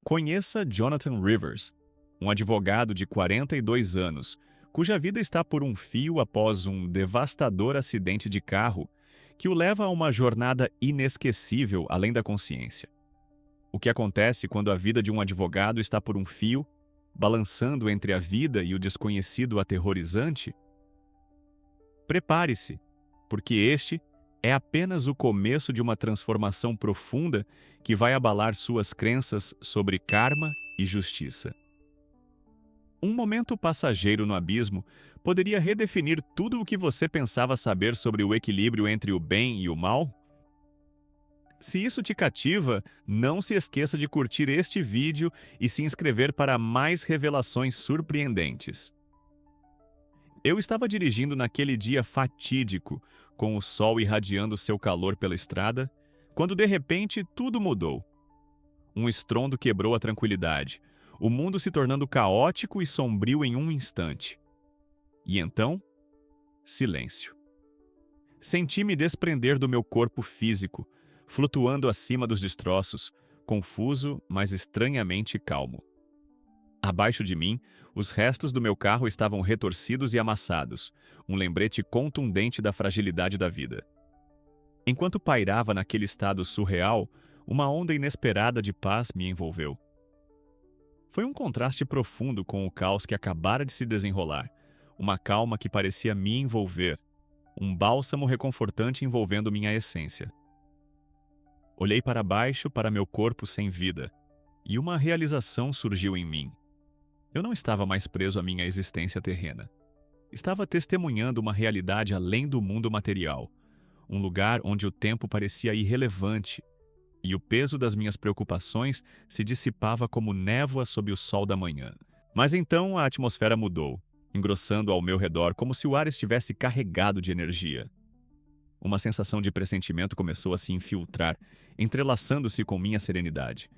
Conheça Jonathan Rivers, um advogado de 42 anos, cuja vida está por um fio após um devastador acidente de carro que o leva a uma jornada inesquecível além da consciência. O que acontece quando a vida de um advogado está por um fio, balançando entre a vida e o desconhecido aterrorizante? Prepare-se, porque este é apenas o começo de uma transformação profunda que vai abalar suas crenças sobre karma e justiça. Um momento passageiro no abismo poderia redefinir tudo o que você pensava saber sobre o equilíbrio entre o bem e o mal? Se isso te cativa, não se esqueça de curtir este vídeo e se inscrever para mais revelações surpreendentes. Eu estava dirigindo naquele dia fatídico, com o sol irradiando seu calor pela estrada, quando de repente tudo mudou. Um estrondo quebrou a tranquilidade, o mundo se tornando caótico e sombrio em um instante. E então, silêncio. Senti-me desprender do meu corpo físico, flutuando acima dos destroços, confuso, mas estranhamente calmo. Abaixo de mim, os restos do meu carro estavam retorcidos e amassados, um lembrete contundente da fragilidade da vida. Enquanto pairava naquele estado surreal, uma onda inesperada de paz me envolveu. Foi um contraste profundo com o caos que acabara de se desenrolar, uma calma que parecia me envolver, um bálsamo reconfortante envolvendo minha essência. Olhei para baixo, para meu corpo sem vida, e uma realização surgiu em mim. Eu não estava mais preso à minha existência terrena. Estava testemunhando uma realidade além do mundo material, um lugar onde o tempo parecia irrelevante, e o peso das minhas preocupações se dissipava como névoa sob o sol da manhã. Mas então a atmosfera mudou, engrossando ao meu redor como se o ar estivesse carregado de energia. Uma sensação de pressentimento começou a se infiltrar, entrelaçando-se com minha serenidade.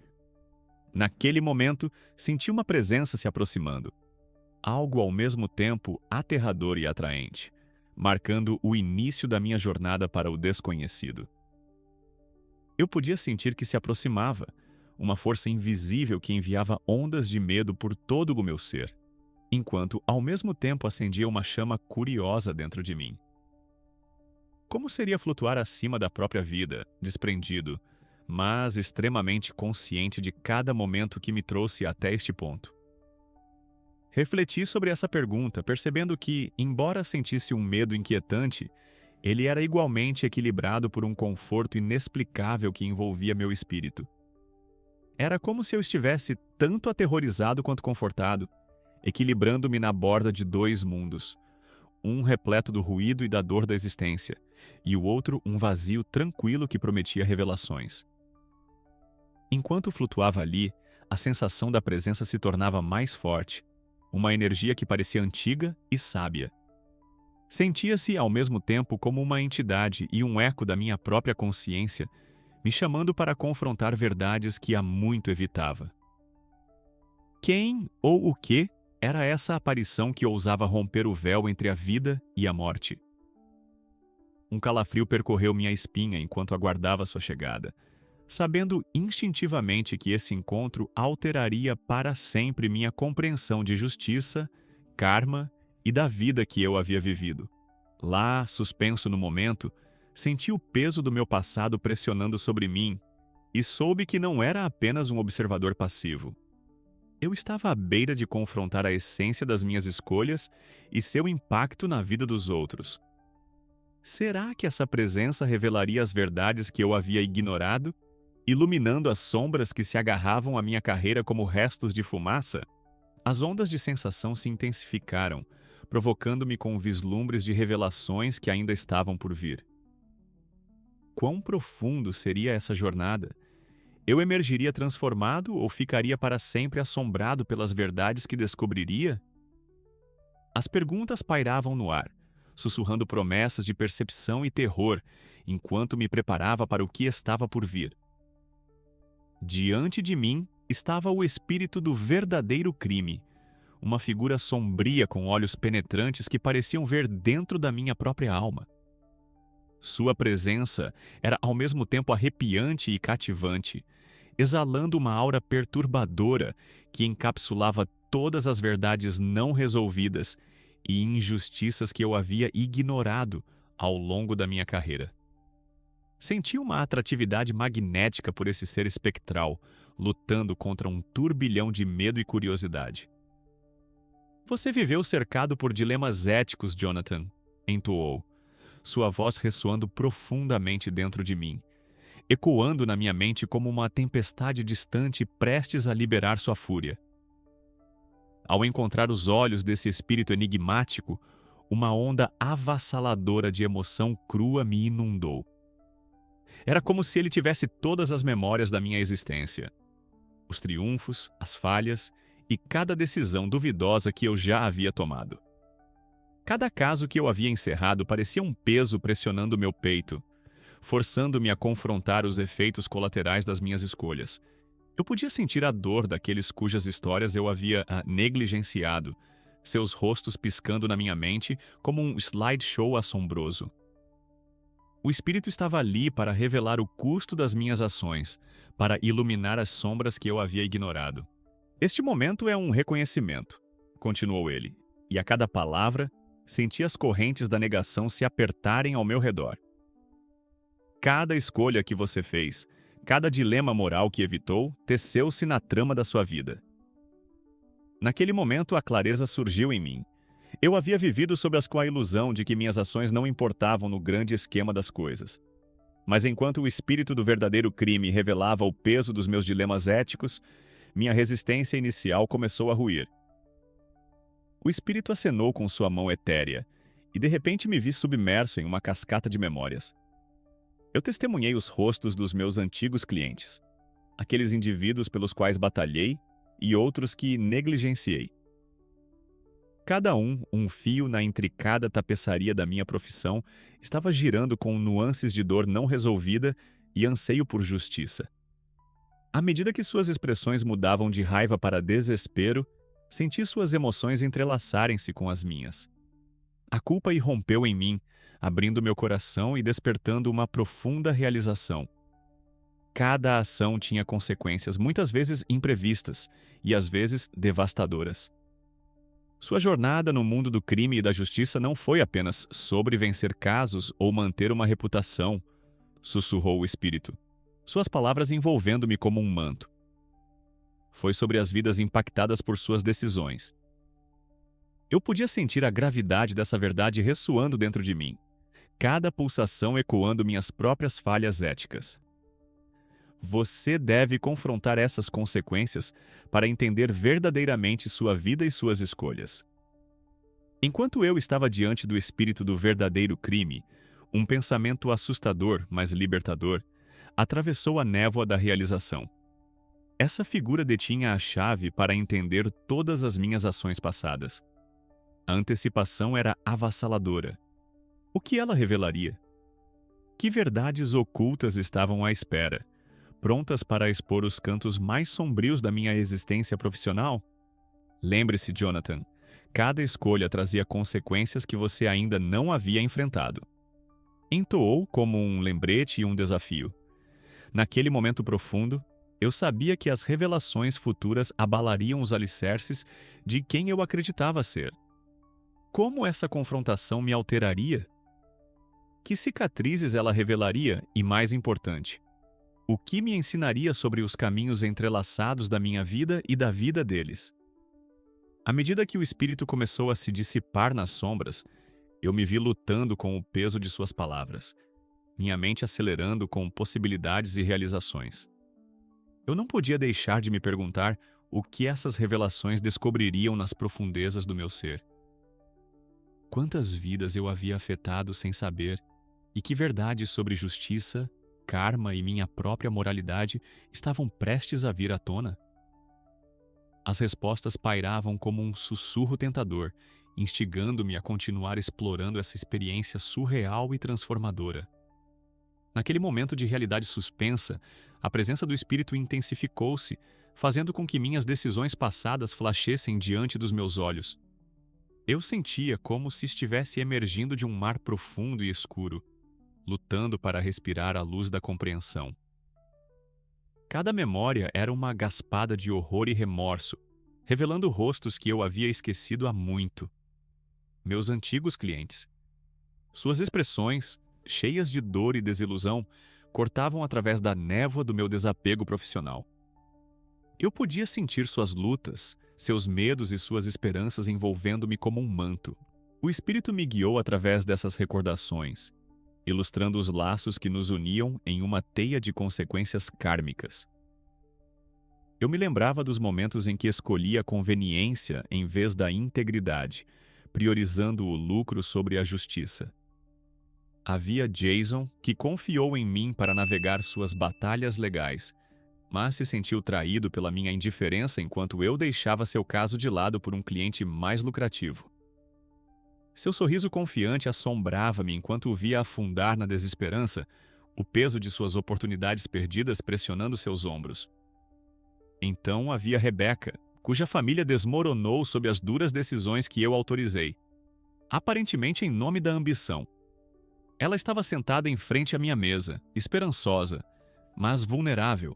Naquele momento, senti uma presença se aproximando. Algo ao mesmo tempo aterrador e atraente, marcando o início da minha jornada para o desconhecido. Eu podia sentir que se aproximava, uma força invisível que enviava ondas de medo por todo o meu ser, enquanto ao mesmo tempo acendia uma chama curiosa dentro de mim. Como seria flutuar acima da própria vida, desprendido, mas extremamente consciente de cada momento que me trouxe até este ponto? Refleti sobre essa pergunta, percebendo que, embora sentisse um medo inquietante, ele era igualmente equilibrado por um conforto inexplicável que envolvia meu espírito. Era como se eu estivesse tanto aterrorizado quanto confortado, equilibrando-me na borda de dois mundos, um repleto do ruído e da dor da existência, e o outro um vazio tranquilo que prometia revelações. Enquanto flutuava ali, a sensação da presença se tornava mais forte, uma energia que parecia antiga e sábia. Sentia-se ao mesmo tempo como uma entidade e um eco da minha própria consciência, me chamando para confrontar verdades que há muito evitava. Quem ou o que era essa aparição que ousava romper o véu entre a vida e a morte? Um calafrio percorreu minha espinha enquanto aguardava sua chegada, sabendo instintivamente que esse encontro alteraria para sempre minha compreensão de justiça, karma e da vida que eu havia vivido. Lá, suspenso no momento, senti o peso do meu passado pressionando sobre mim e soube que não era apenas um observador passivo. Eu estava à beira de confrontar a essência das minhas escolhas e seu impacto na vida dos outros. Será que essa presença revelaria as verdades que eu havia ignorado, iluminando as sombras que se agarravam à minha carreira como restos de fumaça? As ondas de sensação se intensificaram, provocando-me com vislumbres de revelações que ainda estavam por vir. Quão profundo seria essa jornada? Eu emergiria transformado ou ficaria para sempre assombrado pelas verdades que descobriria? As perguntas pairavam no ar, sussurrando promessas de percepção e terror, enquanto me preparava para o que estava por vir. Diante de mim estava o espírito do verdadeiro crime, uma figura sombria com olhos penetrantes que pareciam ver dentro da minha própria alma. Sua presença era ao mesmo tempo arrepiante e cativante, exalando uma aura perturbadora que encapsulava todas as verdades não resolvidas e injustiças que eu havia ignorado ao longo da minha carreira. Senti uma atratividade magnética por esse ser espectral, lutando contra um turbilhão de medo e curiosidade. Você viveu cercado por dilemas éticos, Jonathan, entoou, sua voz ressoando profundamente dentro de mim, ecoando na minha mente como uma tempestade distante prestes a liberar sua fúria. Ao encontrar os olhos desse espírito enigmático, uma onda avassaladora de emoção crua me inundou. Era como se ele tivesse todas as memórias da minha existência. Os triunfos, as falhas e cada decisão duvidosa que eu já havia tomado. Cada caso que eu havia encerrado parecia um peso pressionando meu peito, forçando-me a confrontar os efeitos colaterais das minhas escolhas. Eu podia sentir a dor daqueles cujas histórias eu havia negligenciado, seus rostos piscando na minha mente como um slideshow assombroso. O Espírito estava ali para revelar o custo das minhas ações, para iluminar as sombras que eu havia ignorado. Este momento é um reconhecimento, continuou ele, e a cada palavra senti as correntes da negação se apertarem ao meu redor. Cada escolha que você fez, cada dilema moral que evitou, teceu-se na trama da sua vida. Naquele momento, a clareza surgiu em mim. Eu havia vivido sob a ilusão de que minhas ações não importavam no grande esquema das coisas. Mas enquanto o espírito do verdadeiro crime revelava o peso dos meus dilemas éticos, minha resistência inicial começou a ruir. O espírito acenou com sua mão etérea, e de repente me vi submerso em uma cascata de memórias. Eu testemunhei os rostos dos meus antigos clientes, aqueles indivíduos pelos quais batalhei e outros que negligenciei. Cada um fio na intricada tapeçaria da minha profissão, estava girando com nuances de dor não resolvida e anseio por justiça. À medida que suas expressões mudavam de raiva para desespero, senti suas emoções entrelaçarem-se com as minhas. A culpa irrompeu em mim, abrindo meu coração e despertando uma profunda realização. Cada ação tinha consequências, muitas vezes imprevistas e às vezes devastadoras. Sua jornada no mundo do crime e da justiça não foi apenas sobre vencer casos ou manter uma reputação, sussurrou o espírito, suas palavras envolvendo-me como um manto. Foi sobre as vidas impactadas por suas decisões. Eu podia sentir a gravidade dessa verdade ressoando dentro de mim, cada pulsação ecoando minhas próprias falhas éticas. Você deve confrontar essas consequências para entender verdadeiramente sua vida e suas escolhas. Enquanto eu estava diante do espírito do verdadeiro crime, um pensamento assustador, mas libertador, atravessou a névoa da realização. Essa figura detinha a chave para entender todas as minhas ações passadas. A antecipação era avassaladora. O que ela revelaria? Que verdades ocultas estavam à espera, prontas para expor os cantos mais sombrios da minha existência profissional? Lembre-se, Jonathan, cada escolha trazia consequências que você ainda não havia enfrentado. Entoou como um lembrete e um desafio. Naquele momento profundo, eu sabia que as revelações futuras abalariam os alicerces de quem eu acreditava ser. Como essa confrontação me alteraria? Que cicatrizes ela revelaria e, mais importante, o que me ensinaria sobre os caminhos entrelaçados da minha vida e da vida deles? À medida que o espírito começou a se dissipar nas sombras, eu me vi lutando com o peso de suas palavras, minha mente acelerando com possibilidades e realizações. Eu não podia deixar de me perguntar o que essas revelações descobririam nas profundezas do meu ser. Quantas vidas eu havia afetado sem saber, e que verdades sobre justiça, karma e minha própria moralidade estavam prestes a vir à tona? As respostas pairavam como um sussurro tentador, instigando-me a continuar explorando essa experiência surreal e transformadora. Naquele momento de realidade suspensa, a presença do espírito intensificou-se, fazendo com que minhas decisões passadas flashassem diante dos meus olhos. Eu sentia como se estivesse emergindo de um mar profundo e escuro, lutando para respirar a luz da compreensão. Cada memória era uma gaspada de horror e remorso, revelando rostos que eu havia esquecido há muito. Meus antigos clientes. Suas expressões, cheias de dor e desilusão, cortavam através da névoa do meu desapego profissional. Eu podia sentir suas lutas, seus medos e suas esperanças envolvendo-me como um manto. O espírito me guiou através dessas recordações, ilustrando os laços que nos uniam em uma teia de consequências kármicas. Eu me lembrava dos momentos em que escolhi a conveniência em vez da integridade, priorizando o lucro sobre a justiça. Havia Jason, que confiou em mim para navegar suas batalhas legais, mas se sentiu traído pela minha indiferença enquanto eu deixava seu caso de lado por um cliente mais lucrativo. Seu sorriso confiante assombrava-me enquanto o via afundar na desesperança, o peso de suas oportunidades perdidas pressionando seus ombros. Então havia Rebecca, cuja família desmoronou sob as duras decisões que eu autorizei, aparentemente em nome da ambição. Ela estava sentada em frente à minha mesa, esperançosa, mas vulnerável,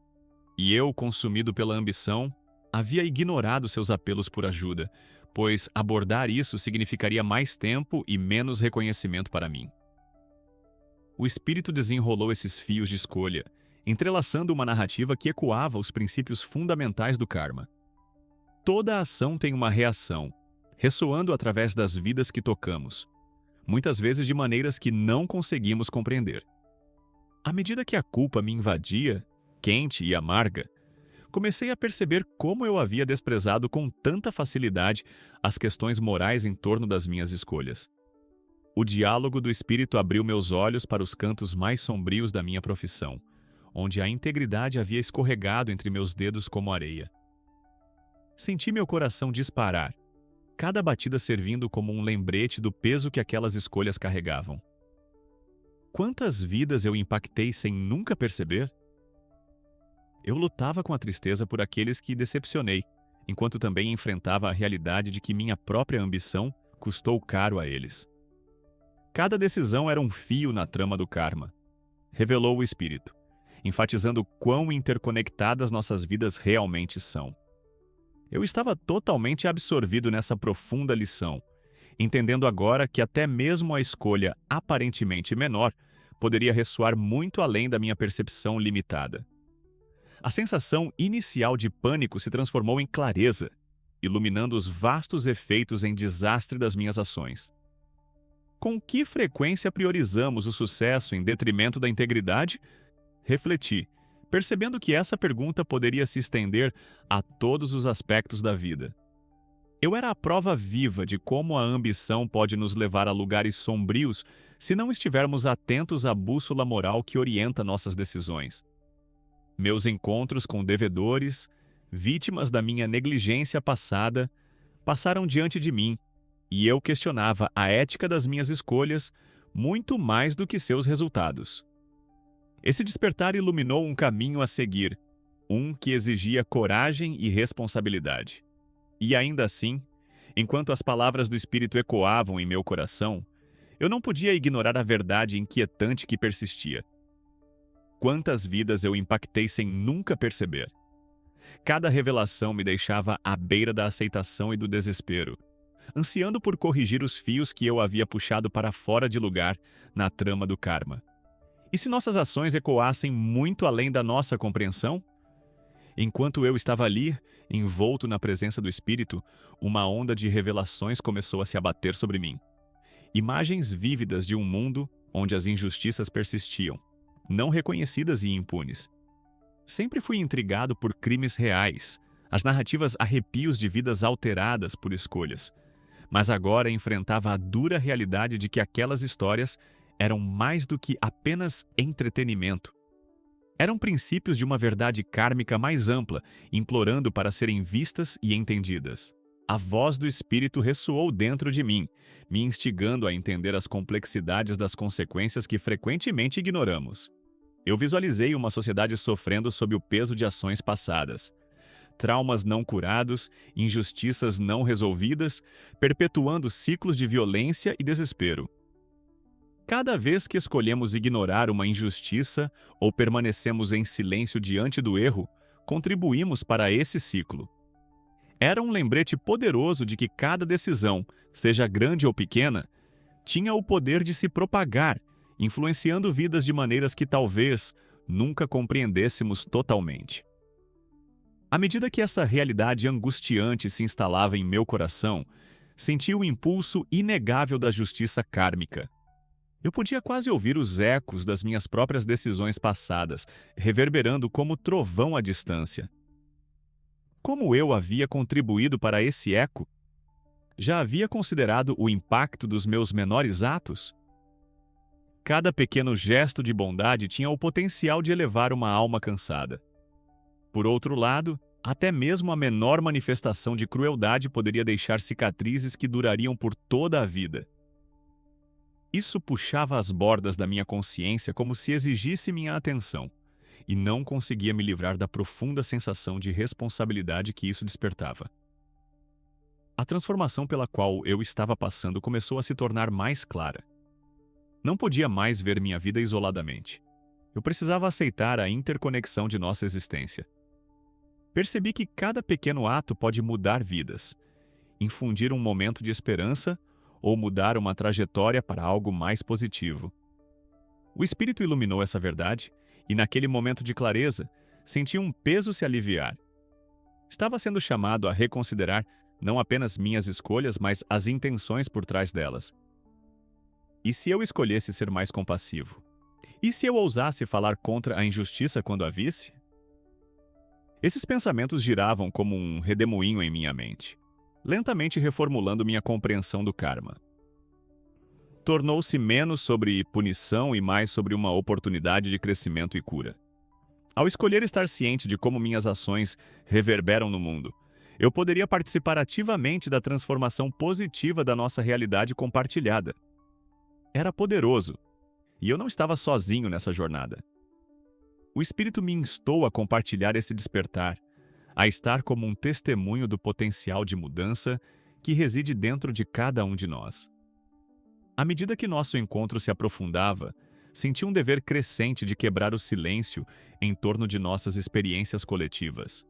e eu, consumido pela ambição, havia ignorado seus apelos por ajuda, pois abordar isso significaria mais tempo e menos reconhecimento para mim. O espírito desenrolou esses fios de escolha, entrelaçando uma narrativa que ecoava os princípios fundamentais do karma. Toda ação tem uma reação, ressoando através das vidas que tocamos, muitas vezes de maneiras que não conseguimos compreender. À medida que a culpa me invadia, quente e amarga, comecei a perceber como eu havia desprezado com tanta facilidade as questões morais em torno das minhas escolhas. O diálogo do espírito abriu meus olhos para os cantos mais sombrios da minha profissão, onde a integridade havia escorregado entre meus dedos como areia. Senti meu coração disparar, cada batida servindo como um lembrete do peso que aquelas escolhas carregavam. Quantas vidas eu impactei sem nunca perceber? Eu lutava com a tristeza por aqueles que decepcionei, enquanto também enfrentava a realidade de que minha própria ambição custou caro a eles. Cada decisão era um fio na trama do karma, revelou o espírito, enfatizando quão interconectadas nossas vidas realmente são. Eu estava totalmente absorvido nessa profunda lição, entendendo agora que até mesmo a escolha aparentemente menor poderia ressoar muito além da minha percepção limitada. A sensação inicial de pânico se transformou em clareza, iluminando os vastos efeitos em desastre das minhas ações. Com que frequência priorizamos o sucesso em detrimento da integridade? Refleti, percebendo que essa pergunta poderia se estender a todos os aspectos da vida. Eu era a prova viva de como a ambição pode nos levar a lugares sombrios se não estivermos atentos à bússola moral que orienta nossas decisões. Meus encontros com devedores, vítimas da minha negligência passada, passaram diante de mim, e eu questionava a ética das minhas escolhas muito mais do que seus resultados. Esse despertar iluminou um caminho a seguir, um que exigia coragem e responsabilidade. E ainda assim, enquanto as palavras do Espírito ecoavam em meu coração, eu não podia ignorar a verdade inquietante que persistia. Quantas vidas eu impactei sem nunca perceber. Cada revelação me deixava à beira da aceitação e do desespero, ansiando por corrigir os fios que eu havia puxado para fora de lugar na trama do karma. E se nossas ações ecoassem muito além da nossa compreensão? Enquanto eu estava ali, envolto na presença do Espírito, uma onda de revelações começou a se abater sobre mim. Imagens vívidas de um mundo onde as injustiças persistiam, não reconhecidas e impunes. Sempre fui intrigado por crimes reais, as narrativas arrepios de vidas alteradas por escolhas. Mas agora enfrentava a dura realidade de que aquelas histórias eram mais do que apenas entretenimento. Eram princípios de uma verdade kármica mais ampla, implorando para serem vistas e entendidas. A voz do Espírito ressoou dentro de mim, me instigando a entender as complexidades das consequências que frequentemente ignoramos. Eu visualizei uma sociedade sofrendo sob o peso de ações passadas. Traumas não curados, injustiças não resolvidas, perpetuando ciclos de violência e desespero. Cada vez que escolhemos ignorar uma injustiça ou permanecemos em silêncio diante do erro, contribuímos para esse ciclo. Era um lembrete poderoso de que cada decisão, seja grande ou pequena, tinha o poder de se propagar, influenciando vidas de maneiras que talvez nunca compreendêssemos totalmente. À medida que essa realidade angustiante se instalava em meu coração, senti o impulso inegável da justiça kármica. Eu podia quase ouvir os ecos das minhas próprias decisões passadas, reverberando como trovão à distância. Como eu havia contribuído para esse eco? Já havia considerado o impacto dos meus menores atos? Cada pequeno gesto de bondade tinha o potencial de elevar uma alma cansada. Por outro lado, até mesmo a menor manifestação de crueldade poderia deixar cicatrizes que durariam por toda a vida. Isso puxava as bordas da minha consciência como se exigisse minha atenção, e não conseguia me livrar da profunda sensação de responsabilidade que isso despertava. A transformação pela qual eu estava passando começou a se tornar mais clara. Não podia mais ver minha vida isoladamente. Eu precisava aceitar a interconexão de nossa existência. Percebi que cada pequeno ato pode mudar vidas, infundir um momento de esperança ou mudar uma trajetória para algo mais positivo. O Espírito iluminou essa verdade e, naquele momento de clareza, senti um peso se aliviar. Estava sendo chamado a reconsiderar não apenas minhas escolhas, mas as intenções por trás delas. E se eu escolhesse ser mais compassivo? E se eu ousasse falar contra a injustiça quando a visse? Esses pensamentos giravam como um redemoinho em minha mente, lentamente reformulando minha compreensão do karma. Tornou-se menos sobre punição e mais sobre uma oportunidade de crescimento e cura. Ao escolher estar ciente de como minhas ações reverberam no mundo, eu poderia participar ativamente da transformação positiva da nossa realidade compartilhada. Era poderoso, e eu não estava sozinho nessa jornada. O Espírito me instou a compartilhar esse despertar, a estar como um testemunho do potencial de mudança que reside dentro de cada um de nós. À medida que nosso encontro se aprofundava, senti um dever crescente de quebrar o silêncio em torno de nossas experiências coletivas.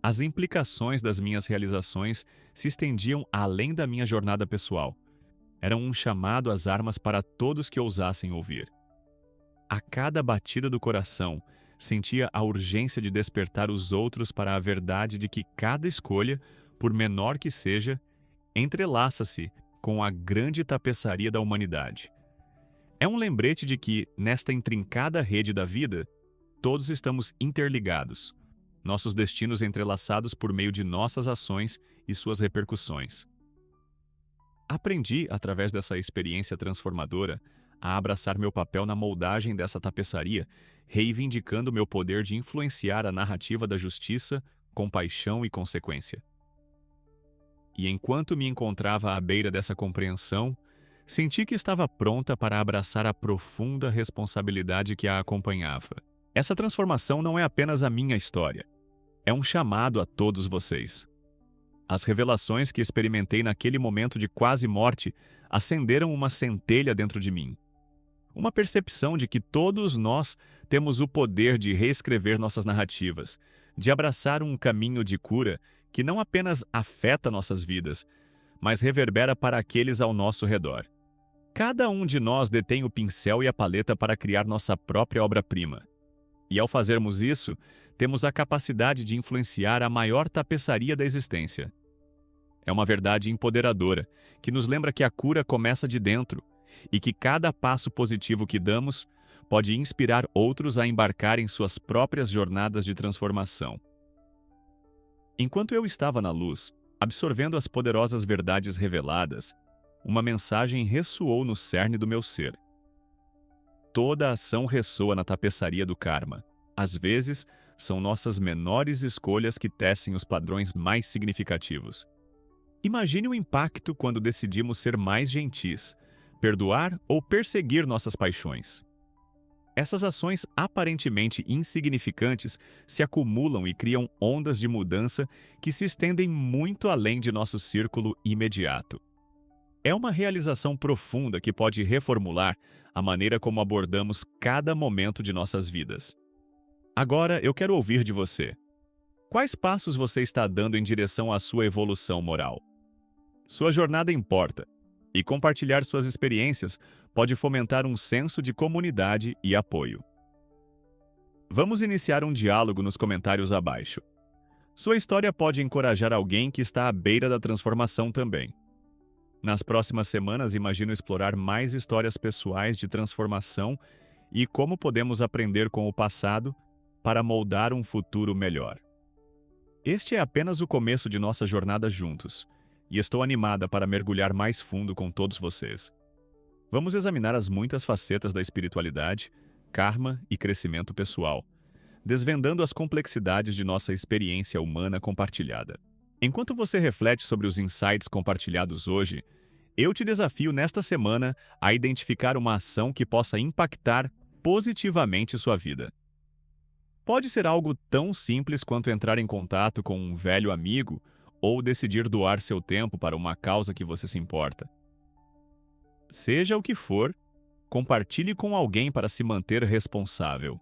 As implicações das minhas realizações se estendiam além da minha jornada pessoal. Eram um chamado às armas para todos que ousassem ouvir. A cada batida do coração, sentia a urgência de despertar os outros para a verdade de que cada escolha, por menor que seja, entrelaça-se com a grande tapeçaria da humanidade. É um lembrete de que, nesta intrincada rede da vida, todos estamos interligados, nossos destinos entrelaçados por meio de nossas ações e suas repercussões. Aprendi, através dessa experiência transformadora, a abraçar meu papel na moldagem dessa tapeçaria, reivindicando meu poder de influenciar a narrativa da justiça, compaixão e consequência. E enquanto me encontrava à beira dessa compreensão, senti que estava pronta para abraçar a profunda responsabilidade que a acompanhava. Essa transformação não é apenas a minha história. É um chamado a todos vocês. As revelações que experimentei naquele momento de quase morte acenderam uma centelha dentro de mim. Uma percepção de que todos nós temos o poder de reescrever nossas narrativas, de abraçar um caminho de cura que não apenas afeta nossas vidas, mas reverbera para aqueles ao nosso redor. Cada um de nós detém o pincel e a paleta para criar nossa própria obra-prima. E ao fazermos isso, temos a capacidade de influenciar a maior tapeçaria da existência. É uma verdade empoderadora, que nos lembra que a cura começa de dentro, e que cada passo positivo que damos pode inspirar outros a embarcar em suas próprias jornadas de transformação. Enquanto eu estava na luz, absorvendo as poderosas verdades reveladas, uma mensagem ressoou no cerne do meu ser. Toda ação ressoa na tapeçaria do karma. Às vezes, são nossas menores escolhas que tecem os padrões mais significativos. Imagine o impacto quando decidimos ser mais gentis, perdoar ou perseguir nossas paixões. Essas ações aparentemente insignificantes se acumulam e criam ondas de mudança que se estendem muito além de nosso círculo imediato. É uma realização profunda que pode reformular a maneira como abordamos cada momento de nossas vidas. Agora, eu quero ouvir de você. Quais passos você está dando em direção à sua evolução moral? Sua jornada importa, e compartilhar suas experiências pode fomentar um senso de comunidade e apoio. Vamos iniciar um diálogo nos comentários abaixo. Sua história pode encorajar alguém que está à beira da transformação também. Nas próximas semanas, imagino explorar mais histórias pessoais de transformação e como podemos aprender com o passado para moldar um futuro melhor. Este é apenas o começo de nossa jornada juntos, e estou animada para mergulhar mais fundo com todos vocês. Vamos examinar as muitas facetas da espiritualidade, karma e crescimento pessoal, desvendando as complexidades de nossa experiência humana compartilhada. Enquanto você reflete sobre os insights compartilhados hoje, eu te desafio nesta semana a identificar uma ação que possa impactar positivamente sua vida. Pode ser algo tão simples quanto entrar em contato com um velho amigo ou decidir doar seu tempo para uma causa que você se importa. Seja o que for, compartilhe com alguém para se manter responsável.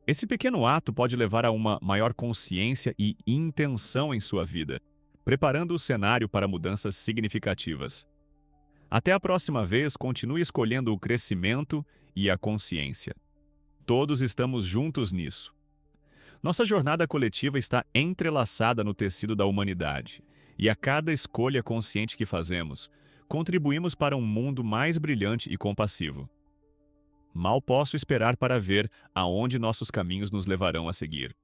Esse pequeno ato pode levar a uma maior consciência e intenção em sua vida, preparando o cenário para mudanças significativas. Até a próxima vez, continue escolhendo o crescimento e a consciência. Todos estamos juntos nisso. Nossa jornada coletiva está entrelaçada no tecido da humanidade, e a cada escolha consciente que fazemos, contribuímos para um mundo mais brilhante e compassivo. Mal posso esperar para ver aonde nossos caminhos nos levarão a seguir.